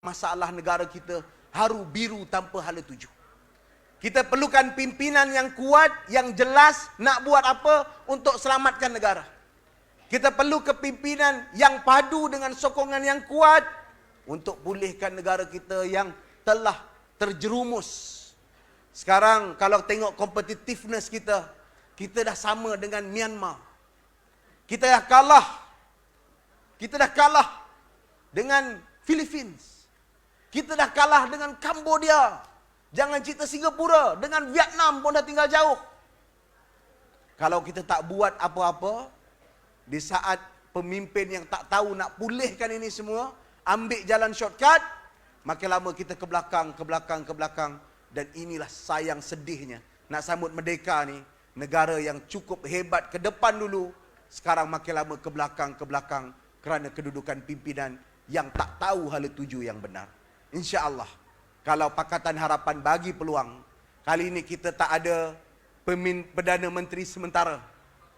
masalah negara kita haru biru tanpa hala tuju. Kita perlukan pimpinan yang kuat, yang jelas nak buat apa untuk selamatkan negara. Kita perlu kepimpinan yang padu dengan sokongan yang kuat untuk pulihkan negara kita yang telah terjerumus. Sekarang kalau tengok competitiveness kita, kita dah sama dengan Myanmar. Kita dah kalah. Kita dah kalah dengan Philippines. Kita dah kalah dengan Cambodia. Jangan cerita Singapura, dengan Vietnam pun dah tinggal jauh. Kalau kita tak buat apa-apa, di saat pemimpin yang tak tahu nak pulihkan ini semua, ambil jalan shortcut, makin lama kita ke belakang, ke belakang, ke belakang. Dan inilah sayang sedihnya. Nak sambut merdeka ni, negara yang cukup hebat ke depan dulu, sekarang makin lama ke belakang, kerana kedudukan pimpinan yang tak tahu hala tuju yang benar. InsyaAllah, kalau Pakatan Harapan bagi peluang, kali ini kita tak ada Perdana Menteri sementara.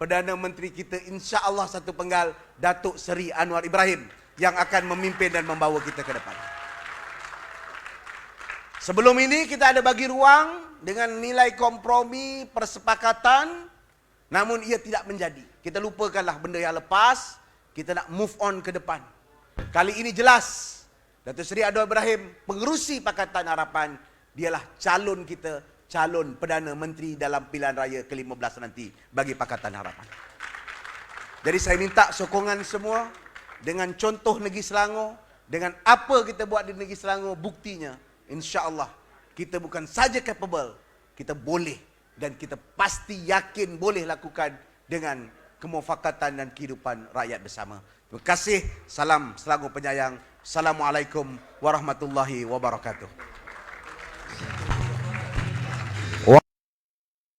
Perdana Menteri kita insya-Allah satu penggal, Datuk Seri Anwar Ibrahim, yang akan memimpin dan membawa kita ke depan. Sebelum ini kita ada bagi ruang dengan nilai kompromi, persepakatan, namun ia tidak menjadi. Kita lupakanlah benda yang lepas, kita nak move on ke depan. Kali ini jelas, Datuk Seri Anwar Ibrahim, pengerusi Pakatan Harapan, dialah calon kita, calon Perdana Menteri dalam pilihan raya ke-15 nanti bagi Pakatan Harapan. Jadi saya minta sokongan semua dengan contoh Negeri Selangor, dengan apa kita buat di Negeri Selangor, buktinya insya-Allah kita bukan saja capable, kita boleh dan kita pasti yakin boleh lakukan dengan kemufakatan dan kehidupan rakyat bersama. Terima kasih. Salam Selangor penyayang. Assalamualaikum warahmatullahi wabarakatuh.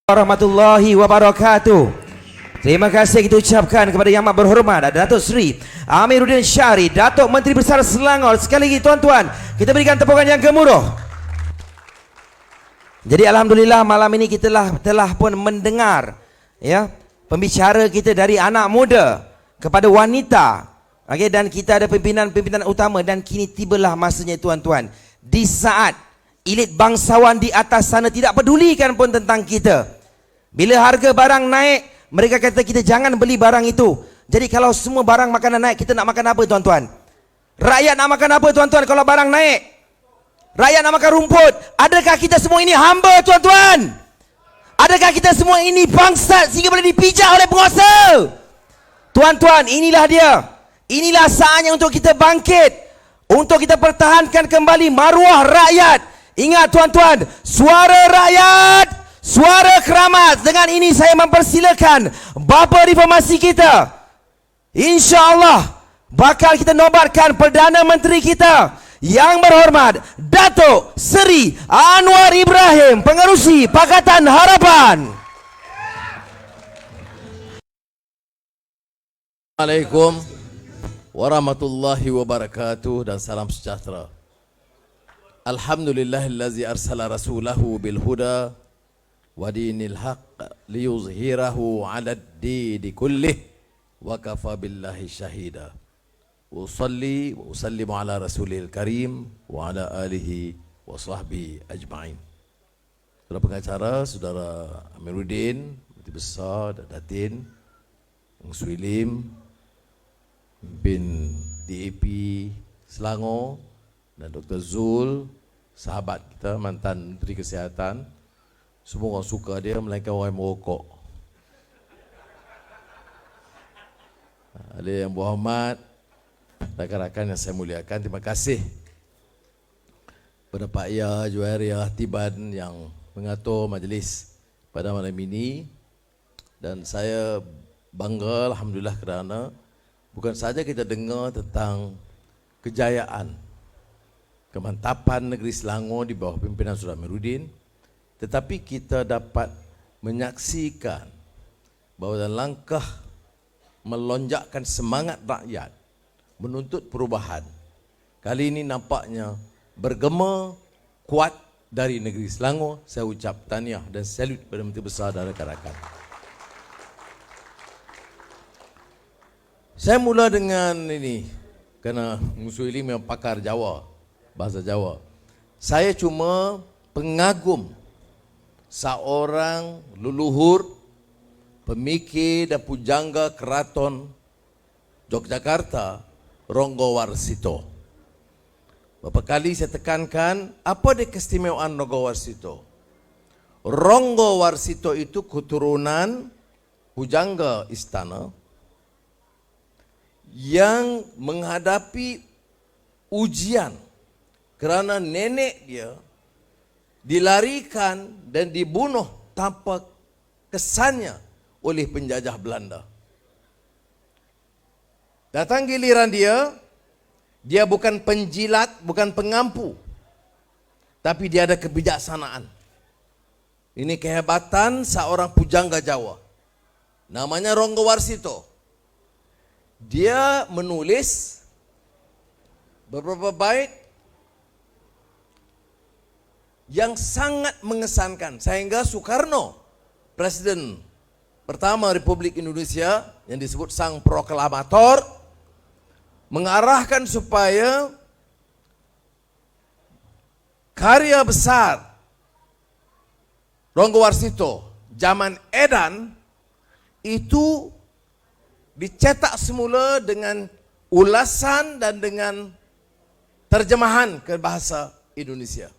Warahmatullahi wabarakatuh. Terima kasih kita ucapkan kepada Yang Amat Berhormat Datuk Seri Amiruddin Syari, Datuk Menteri Besar Selangor. Sekali lagi tuan-tuan, kita berikan tepukan yang gemuruh. Jadi alhamdulillah malam ini kita telah pun mendengar ya pembicara kita dari anak muda kepada wanita. Okey, dan kita ada pimpinan-pimpinan utama, dan kini tibalah masanya tuan-tuan, di saat elit bangsawan di atas sana tidak pedulikan pun tentang kita. Bila harga barang naik, mereka kata kita jangan beli barang itu. Jadi kalau semua barang makanan naik, kita nak makan apa tuan-tuan? Rakyat nak makan apa tuan-tuan kalau barang naik? Rakyat nak makan rumput. Adakah kita semua ini hamba tuan-tuan? Adakah kita semua ini bangsat sehingga boleh dipijak oleh penguasa? Tuan-tuan, inilah dia. Inilah saatnya untuk kita bangkit, untuk kita pertahankan kembali maruah rakyat. Ingat tuan-tuan, suara rakyat, suara keramat. Dengan ini saya mempersilakan bapa reformasi kita, insya-Allah bakal kita nobatkan Perdana Menteri kita Yang Berhormat Datuk Seri Anwar Ibrahim, pengerusi Pakatan Harapan. Assalamualaikum warahmatullahi wabarakatuh dan salam sejahtera. Alhamdulillahillazi arsala rasulahu bil huda wa dinil haqq liyuzhirahu 'alad dini kullih wa kafa billahi syahida. Usalli wa usallimu ala rasulil karim wa ala alihi wa sahbihi ajma'in. Saudara pengacara, Saudara Amiruddin, Menteri Besar dan Datin, Suilim bin DAP Selangor, dan Dr. Zul, sahabat kita, mantan Menteri Kesihatan. Semua orang suka dia, melainkan orang yang merokok. Ada yang berhormat, rakan-rakan yang saya muliakan, terima kasih kepada Pak Ya, Juwairiyah, Tiban yang mengatur majlis pada malam ini. Dan saya bangga alhamdulillah kerana bukan saja kita dengar tentang kejayaan, kemantapan negeri Selangor di bawah pimpinan Saudara Amiruddin, tetapi kita dapat menyaksikan bahawa dalam langkah melonjakkan semangat rakyat menuntut perubahan, kali ini nampaknya bergema kuat dari negeri Selangor. Saya ucap tahniah dan salut kepada Menteri Besar dan rakan-rakan. Saya mula dengan ini kerana Musuh Ili memang pakar Jawa. bahasa Jawa. Saya cuma pengagum seorang leluhur, pemikir dan pujangga keraton Yogyakarta, Ronggo Warsito. Beberapa kali saya tekankan, apa dia keistimewaan Ronggo Warsito? Ronggo Warsito itu keturunan pujangga istana yang menghadapi ujian kerana nenek dia dilarikan dan dibunuh tanpa kesannya oleh penjajah Belanda. Datang giliran dia bukan penjilat, bukan pengampu, tapi dia ada kebijaksanaan. Ini kehebatan seorang pujangga Jawa. Namanya Ronggo Warsito. Dia menulis beberapa bait yang sangat mengesankan sehingga Soekarno, Presiden pertama Republik Indonesia yang disebut Sang Proklamator, mengarahkan supaya karya besar Ronggo Warsito zaman edan itu dicetak semula dengan ulasan dan dengan terjemahan ke bahasa Indonesia.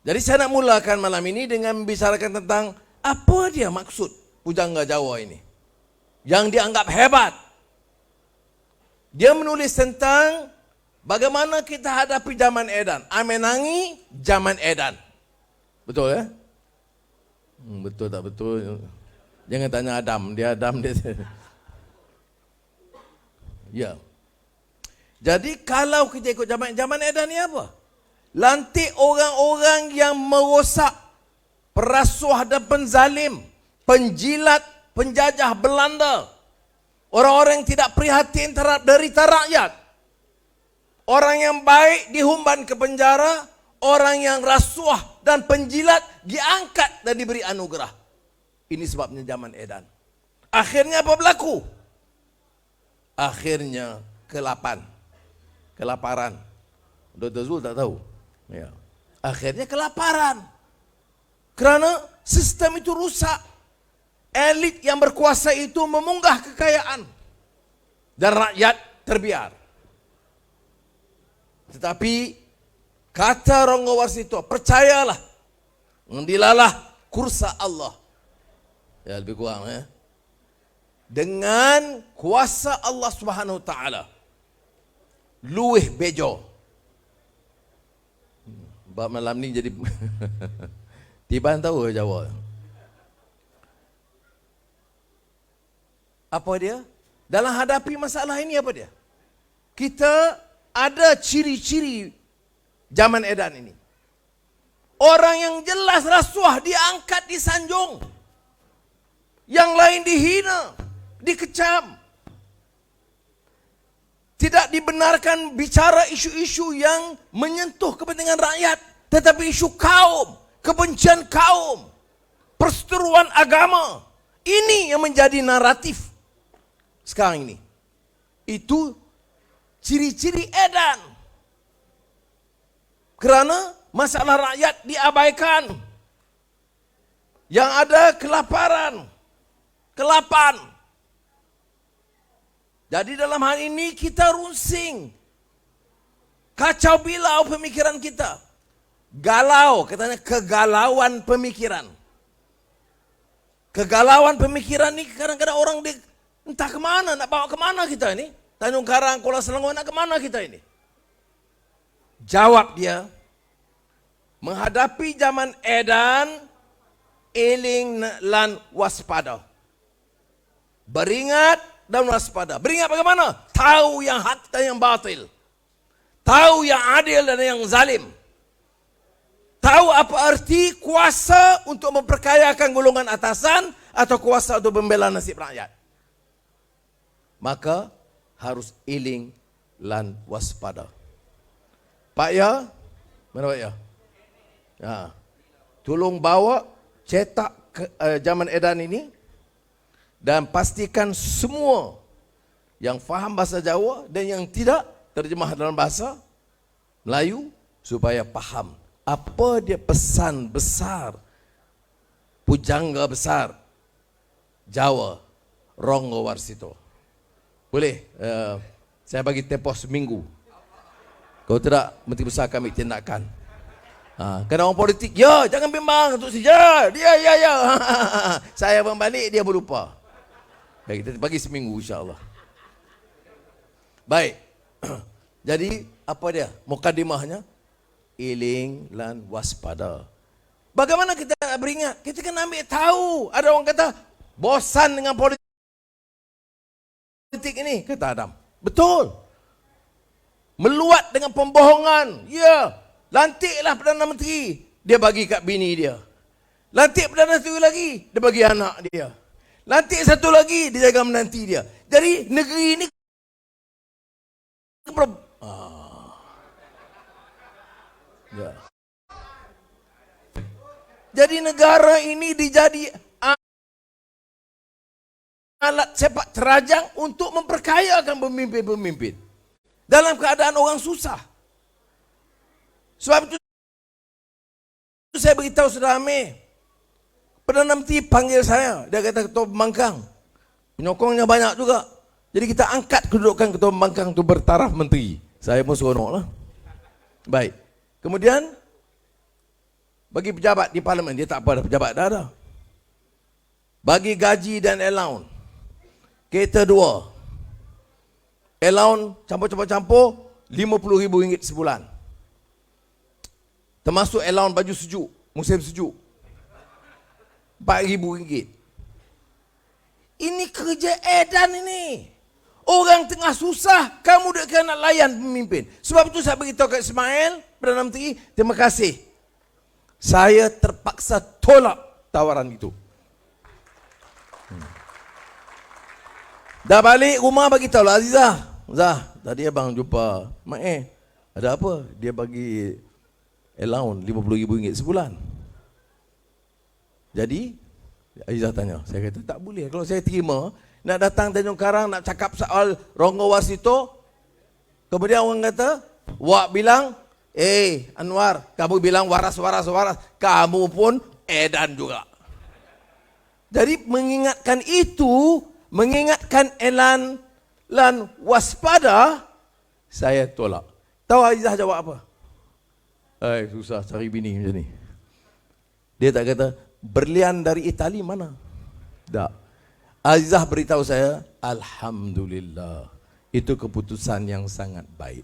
Jadi saya nak mulakan malam ini dengan membicarakan tentang apa dia maksud pujangga Jawa ini yang dianggap hebat. Dia menulis tentang bagaimana kita hadapi zaman edan. Amenangi zaman edan. Betul ya? Betul tak betul? Jangan tanya Adam, dia. Ya. Jadi kalau kita ikut zaman edan ni apa? Lantik orang-orang yang merosak, perasuah dan penzalim, penjilat, penjajah Belanda. Orang-orang yang tidak prihatin terhadap derita rakyat. Orang yang baik dihumban ke penjara, orang yang rasuah dan penjilat diangkat dan diberi anugerah. Ini sebabnya zaman edan. Akhirnya apa berlaku? Akhirnya kelaparan. Dr. Zul tak tahu. Ya. Akhirnya kelaparan. Kerana sistem itu rusak. Elit yang berkuasa itu memunggah kekayaan. Dan rakyat terbiar. Tetapi kata Ronggo Warsito, percayalah. Dilalah kursa Allah. Ya lebih kurang ya. Dengan kuasa Allah Subhanahu Wa Taala. Luih bejo. Bab malam ni jadi Tiban tahu Jawa. Apa dia? Dalam hadapi masalah ini apa dia? Kita ada ciri-ciri zaman edan ini. Orang yang jelas rasuah diangkat, disanjung. Yang lain dihina, dikecam. Tidak dibenarkan bicara isu-isu yang menyentuh kepentingan rakyat, tetapi isu kaum, kebencian kaum, perseteruan agama. Ini yang menjadi naratif sekarang ini. Itu ciri-ciri edan. Kerana masalah rakyat diabaikan. Yang ada kelaparan, kelapan. Jadi dalam hal ini kita runsing. Kacau bilau pemikiran kita. Galau, katanya kegalauan pemikiran. Kegalauan pemikiran ini kadang-kadang orang entah kemana, nak bawa kemana kita ini. Tanjung Karang, Kuala Selangor, nak kemana kita ini? Jawab dia, menghadapi zaman edan, eling lan waspada. Beringat dan waspada. Beringat bagaimana? Tahu yang hak dan yang batil. Tahu yang adil dan yang zalim. Tahu apa arti kuasa untuk memperkayakan golongan atasan atau kuasa untuk membela nasib rakyat. Maka harus iling lan waspada. Pak Ya, mana Pak Ya? Ya. Tolong bawa cetak zaman edan ini dan pastikan semua yang faham bahasa Jawa dan yang tidak terjemah dalam bahasa Melayu supaya faham apa dia pesan besar, pujangga besar Jawa Ronggo Warsito. Boleh saya bagi tempoh seminggu. Kalau tidak, Menteri Besar kami tindakan. Kena orang politik, ya jangan bimbang untuk saja. Dia ya. Saya berbalik, dia berlupa. Baik, kita bagi seminggu insya-Allah. Baik. Jadi apa dia? Mukadimahnya iling lan waspada. Bagaimana kita beringat? Kita kena ambil tahu. Ada orang kata bosan dengan politik ini, kata Adam. Betul. Meluat dengan pembohongan. Ya. Lantiklah Perdana Menteri. Dia bagi kat bini dia. Lantik Perdana Menteri lagi. Dia bagi anak dia. Lantik satu lagi. Dia jaga menanti dia. Jadi negeri ini ya. Jadi negara ini dijadi alat sepak terajang untuk memperkayakan pemimpin-pemimpin dalam keadaan orang susah. Sebab itu saya beritahu Saudara Amir, Perdana Menteri panggil saya, dia kata ketua pembangkang, penyokongnya banyak juga. Jadi kita angkat kedudukan ketua pembangkang itu bertaraf menteri. Saya pun seronok lah. Baik. Kemudian bagi pejabat di parlimen, dia tak apa dah, pejabat dah ada. Bagi gaji dan allowance. Kereta 2. Allowance campur-campur RM50,000 sebulan. Termasuk allowance baju sejuk, musim sejuk. RM4,000. Ini kerja edan ini. Orang tengah susah, kamu dah kena layan pemimpin. Sebab itu saya beritahu kat Ismail, Perdana Menteri, terima kasih. Saya terpaksa tolak tawaran itu. Dah balik rumah bagi tahu lah Azizah. Zah, tadi abang jumpa Mak ada apa? Dia bagi allowance RM50,000 sebulan. Jadi Azizah tanya, saya kata tak boleh. Kalau saya terima, nak datang Tanjung Karang nak cakap soal Ronggo Warsito, kemudian orang kata, Wak bilang, Anwar, kamu bilang waras, kamu pun edan juga. Jadi mengingatkan itu, mengingatkan elan lan waspada, saya tolak. Tahu Azizah jawab apa? Susah cari bini macam ni. Dia tak kata, berlian dari Itali mana? Tak. Azizah beritahu saya, Alhamdulillah, itu keputusan yang sangat baik.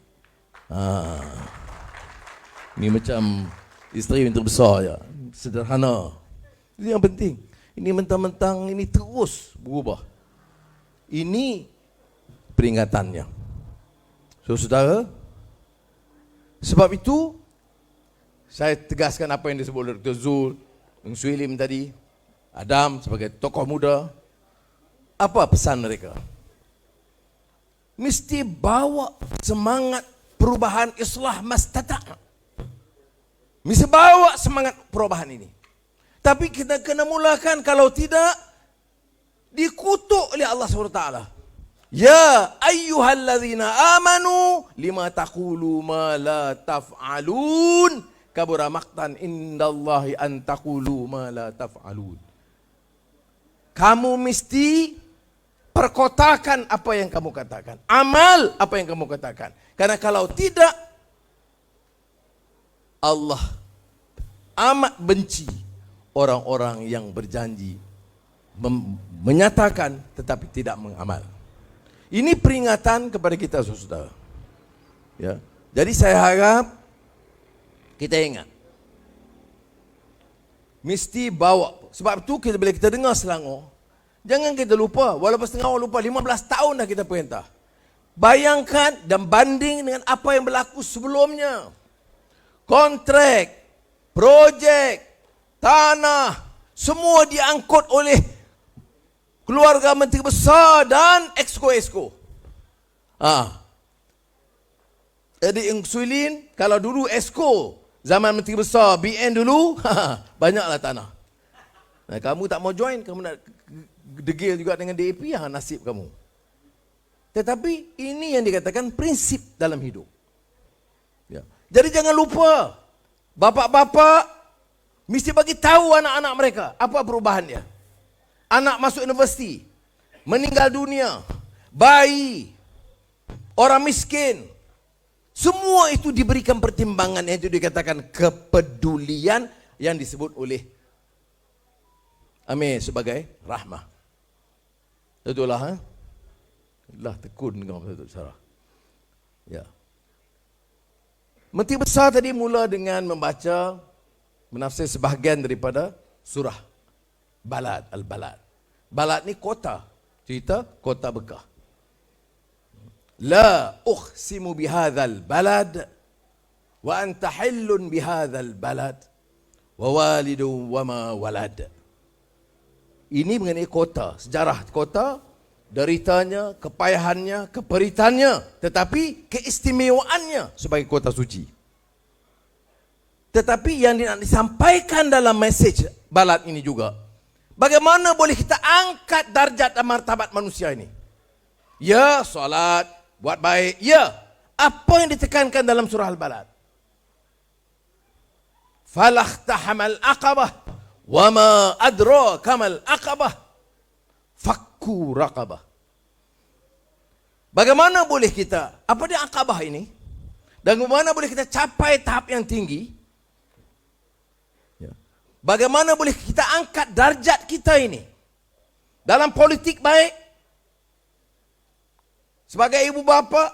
Ini macam isteri yang terbesar ya, sederhana. Itu yang penting. Ini mentang-mentang ini terus berubah. Ini peringatannya. So, saudara, sebab itu saya tegaskan apa yang disebut oleh Dr. Zul, Eng Suilim tadi, Adam sebagai tokoh muda. Apa pesan mereka? Mesti bawa semangat perubahan islah mastata'. Mesti bawa semangat perubahan ini. Tapi kita kena mulakan, kalau tidak dikutuk oleh Allah SWT. Ya ayyuhallazina amanu lima taqulu ma la taf'alun kabura maqtan indallahi an taqulu ma la taf'alun. Kamu mesti perkotakan apa yang kamu katakan, amal apa yang kamu katakan. Karena kalau tidak, Allah amat benci orang-orang yang berjanji menyatakan tetapi tidak mengamal. Ini peringatan kepada kita, saudara. Ya. Jadi saya harap kita ingat, mesti bawa. Sebab itu kita, bila kita dengar Selangor, jangan kita lupa, walaupun setengah orang lupa, 15 tahun dah kita perintah. Bayangkan dan banding dengan apa yang berlaku sebelumnya. Kontrak, projek, tanah, semua diangkut oleh keluarga menteri besar dan exco-exco. Jadi Eng Suilin, kalau dulu exco, zaman menteri besar, BN dulu, banyaklah tanah. Nah, kamu tak mau join, kamu nak degil juga dengan DAP, nasib kamu. Tetapi ini yang dikatakan prinsip dalam hidup. Ya. Jadi jangan lupa, bapak-bapak mesti bagi tahu anak-anak mereka apa perubahannya. Anak masuk universiti, meninggal dunia, bayi, orang miskin, semua itu diberikan pertimbangan, yang itu dikatakan kepedulian yang disebut oleh Amir sebagai rahmah. Betul lah, ha? Lah tekun kau betul Sarah. Ya. Menteri besar tadi mula dengan membaca, menafsir sebahagian daripada surah Balad, Al-Balad. Balad ni kota, cerita kota Bekah. La uqsimu bihadzal balad wa anta hillun bihadzal balad wa walidun wa ma walad. Ini mengenai kota, sejarah kota, deritanya, kepayahannya, keperitannya, tetapi keistimewaannya sebagai kota suci. Tetapi yang nak disampaikan dalam mesej Balad ini juga, bagaimana boleh kita angkat darjat dan martabat manusia ini? Ya, solat, buat baik, ya. Apa yang ditekankan dalam surah Al-Balad? Falaqtahamal aqabah wa ma adraka mal aqabah fakku raqabah. Bagaimana boleh kita, apa dia aqabah ini? Dan bagaimana boleh kita capai tahap yang tinggi? Ya. Bagaimana boleh kita angkat darjat kita ini? Dalam politik baik, sebagai ibu bapa,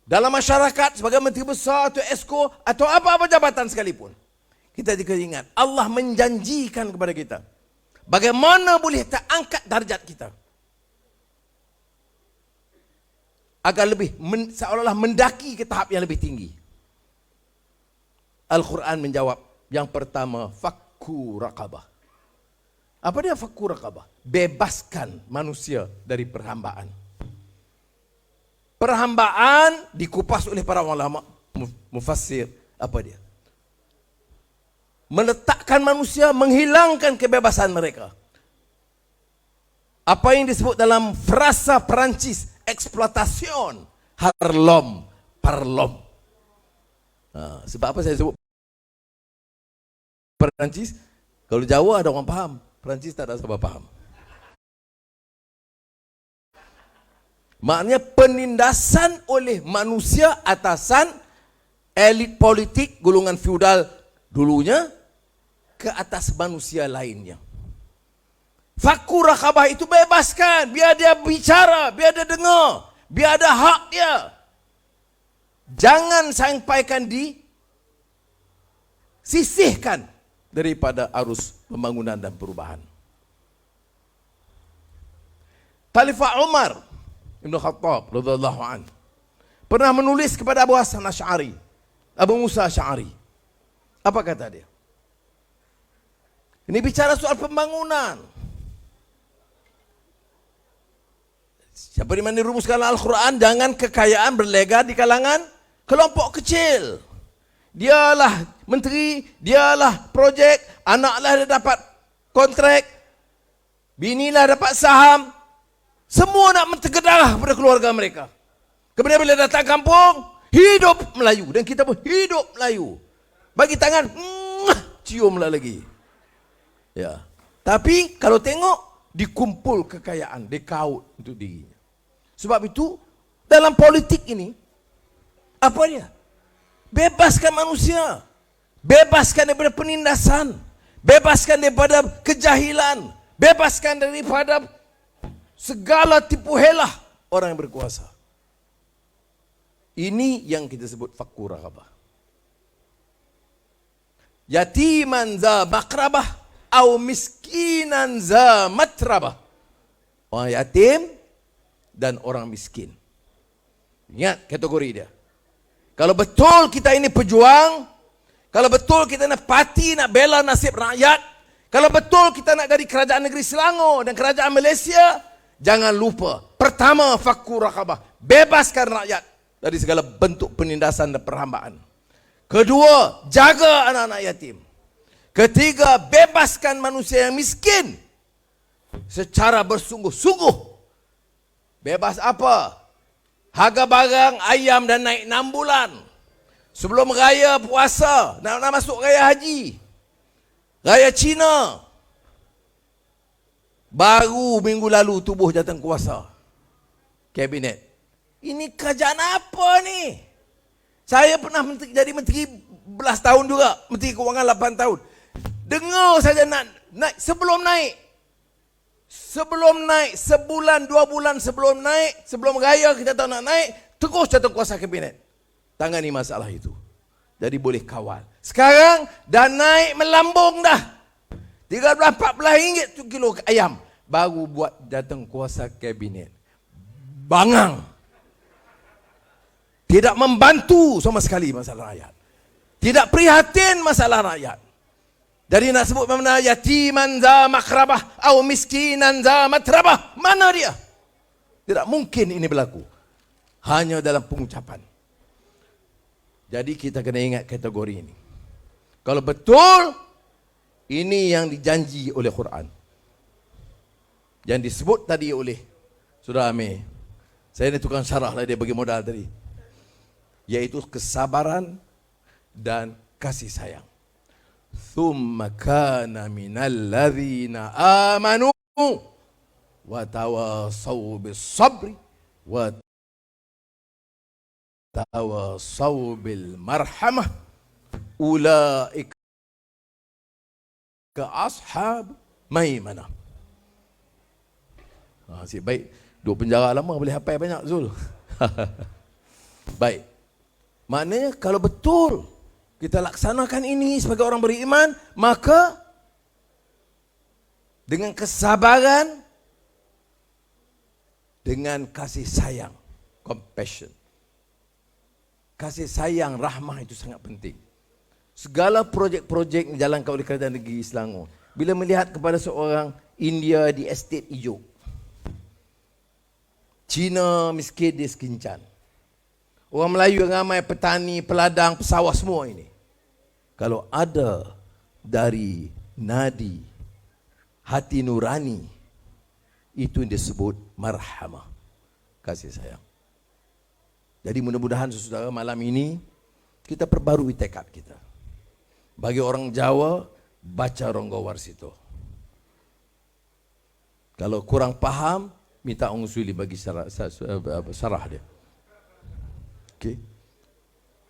dalam masyarakat, sebagai menteri besar atau esko atau apa-apa jabatan sekalipun. Kita juga ingat, Allah menjanjikan kepada kita, bagaimana boleh kita angkat darjat kita agar lebih seolah-olah mendaki ke tahap yang lebih tinggi. Al-Quran menjawab, yang pertama, fakku raqabah. Apa dia fakku raqabah? Bebaskan manusia dari perhambaan. Perhambaan dikupas oleh para ulama mufassir, apa dia? Meletakkan manusia, menghilangkan kebebasan mereka. Apa yang disebut dalam frasa Perancis, eksploitation, harlom, parlom. Sebab apa saya sebut Perancis? Kalau Jawa ada orang faham, Perancis tak ada siapa faham. Maknanya penindasan oleh manusia atasan elit politik golongan feudal dulunya ke atas manusia lainnya. Fakku raqabah itu bebaskan, biar dia bicara, biar dia dengar, biar ada hak dia. Jangan sampaikan disisihkan daripada arus pembangunan dan perubahan. Khalifah Umar Ibn Khattab radhiyallahu an pernah menulis kepada Abu Hasan Asy'ari, Abu Musa Asy'ari. Apa kata dia? Ini bicara soal pembangunan. Siapa di mana dirumuskan Al-Quran, jangan kekayaan berlega di kalangan kelompok kecil. Dialah menteri, dialah projek, anaklah dia dapat kontrak, binilah dapat saham. Semua nak mentergedah pada keluarga mereka. Kemudian bila datang kampung, hidup Melayu. Dan kita pun hidup Melayu. Bagi tangan, ciumlah lagi. Ya. Tapi kalau tengok, dikumpul kekayaan, dikaut untuk dirinya. Sebab itu, dalam politik ini, apa dia? Bebaskan manusia. Bebaskan daripada penindasan. Bebaskan daripada kejahilan. Bebaskan daripada segala tipu helah orang yang berkuasa. Ini yang kita sebut fakku raqabah. Yatiman za maqrabah au miskinan za matrabah. Orang yatim dan orang miskin. Ingat kategori dia. Kalau betul kita ini pejuang, kalau betul kita nak parti, nak bela nasib rakyat, kalau betul kita nak dari kerajaan negeri Selangor dan kerajaan Malaysia, jangan lupa, pertama fakku raqabah, bebaskan rakyat dari segala bentuk penindasan dan perhambaan. Kedua, jaga anak-anak yatim. Ketiga, bebaskan manusia yang miskin secara bersungguh-sungguh. Bebas apa? Harga barang ayam dah naik 6 bulan. Sebelum raya puasa, nak masuk raya haji. Raya Cina. Baru minggu lalu tubuh jawatan kuasa kabinet. Ini kerajaan apa ni? Saya pernah jadi menteri belas tahun juga, menteri kewangan 8 tahun. Dengar saja nak naik, sebelum naik, sebulan 2 bulan sebelum naik, sebelum raya kita tahu nak naik, terus jawatan kuasa kabinet tangani masalah itu. Jadi boleh kawal. Sekarang dah naik melambung dah. 13-14 ringgit tu kilo ayam. Baru buat jawatan kuasa kabinet. Bangang. Tidak membantu sama sekali masalah rakyat. Tidak prihatin masalah rakyat. Jadi nak sebut mana yatiman za makrabah atau miskinan za matrabah. Mana dia? Tidak mungkin ini berlaku. Hanya dalam pengucapan. Jadi kita kena ingat kategori ini. Kalau betul ini yang dijanji oleh Quran, yang disebut tadi oleh Saudara Amir, saya ni tukang syarah lah, dia bagi modal tadi, yaitu kesabaran dan kasih sayang. Thumma kana minal ladzina amanu wa tawasaw bis sabri wa tawasaw bil marhamah ulaika ashab maimanah. Asyik baik. Duduk penjara lama boleh hafal banyak Zul. Baik. Maknanya kalau betul kita laksanakan ini sebagai orang beriman, maka dengan kesabaran, dengan kasih sayang, compassion. Kasih sayang, rahmah itu sangat penting. Segala projek-projek dijalankan oleh kerajaan negeri Selangor, bila melihat kepada seorang India di estate hijau, Cina miskin di sekincan, orang Melayu yang ramai, petani, peladang, pesawah semua ini, kalau ada dari nadi hati nurani, itu yang disebut marhamah, kasih sayang. Jadi mudah-mudahan saudara malam ini kita perbarui tekad kita. Bagi orang Jawa, baca Ronggo Warsito. Kalau kurang faham, minta Ong Suli bagi sarah dia. Okey.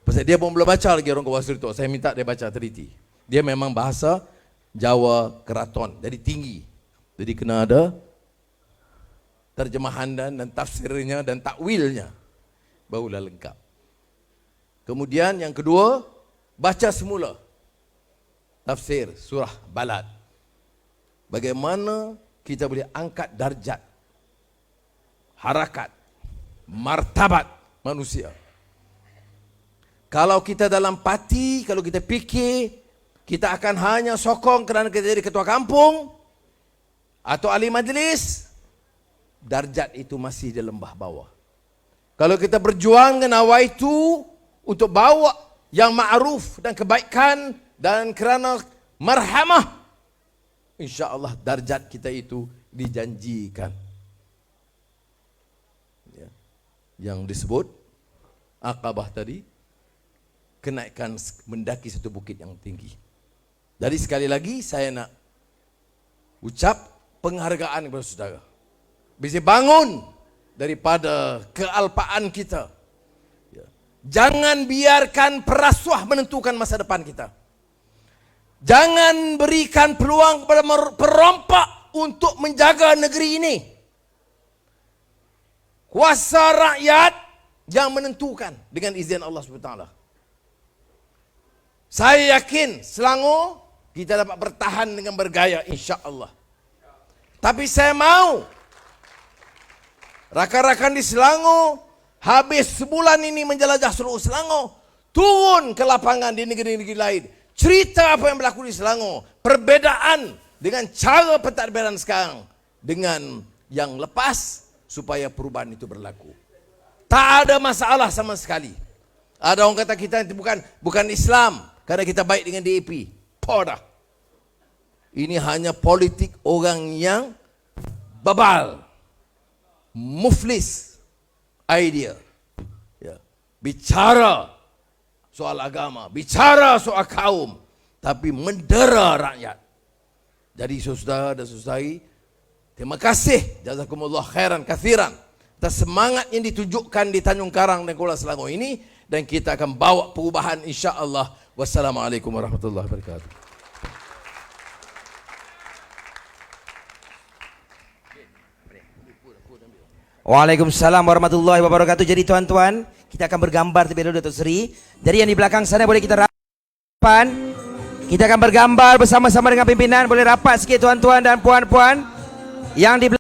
Pasal dia pun belum baca lagi Ronggo Warsito, saya minta dia baca teliti. Dia memang bahasa Jawa Keraton, jadi tinggi. Jadi kena ada terjemahan dan tafsirnya dan takwilnya, barulah lengkap. Kemudian yang kedua, baca semula tafsir surah Balad. Bagaimana kita boleh angkat darjat, harakat, martabat manusia. Kalau kita dalam parti, kalau kita fikir kita akan hanya sokong kerana kita jadi ketua kampung atau ahli majlis, darjat itu masih di lembah bawah. Kalau kita berjuang dengan nawaitu untuk bawa yang ma'ruf dan kebaikan dan kerana marhamah, insya-Allah darjat kita itu dijanjikan. Ya. Yang disebut Aqabah tadi, kenaikan mendaki satu bukit yang tinggi. Jadi sekali lagi saya nak ucap penghargaan kepada saudara. Bisa bangun daripada kealpaan kita. Jangan biarkan perasuah menentukan masa depan kita. Jangan berikan peluang kepada perompak untuk menjaga negeri ini. Kuasa rakyat yang menentukan dengan izin Allah SWT. Saya yakin Selangor kita dapat bertahan dengan bergaya, insya-Allah. Tapi saya mau rakan-rakan di Selangor habis sebulan ini menjelajah seluruh Selangor, turun ke lapangan di negeri-negeri lain, cerita apa yang berlaku di Selangor, perbedaan dengan cara pentadbiran sekarang dengan yang lepas, supaya perubahan itu berlaku. Tak ada masalah sama sekali. Ada orang kata kita itu bukan Islam kerana kita baik dengan DAP. Podah. Ini hanya politik orang yang bebal. muflis idea. Ya. Bicara soal agama, bicara soal kaum, tapi mendera rakyat. Jadi saudara dan saudari, terima kasih jazakumullah khairan kathiran atas semangat yang ditunjukkan di Tanjung Karang dan Kuala Selangor ini, dan kita akan bawa perubahan insya-Allah. Wassalamualaikum warahmatullahi wabarakatuh. Waalaikumsalam warahmatullahi wabarakatuh. Jadi tuan-tuan, kita akan bergambar terlebih dahulu Datuk Seri. Jadi yang di belakang sana boleh kita rapat. Kita akan bergambar bersama-sama dengan pimpinan. Boleh rapat sikit tuan-tuan dan puan-puan. Yang di belakang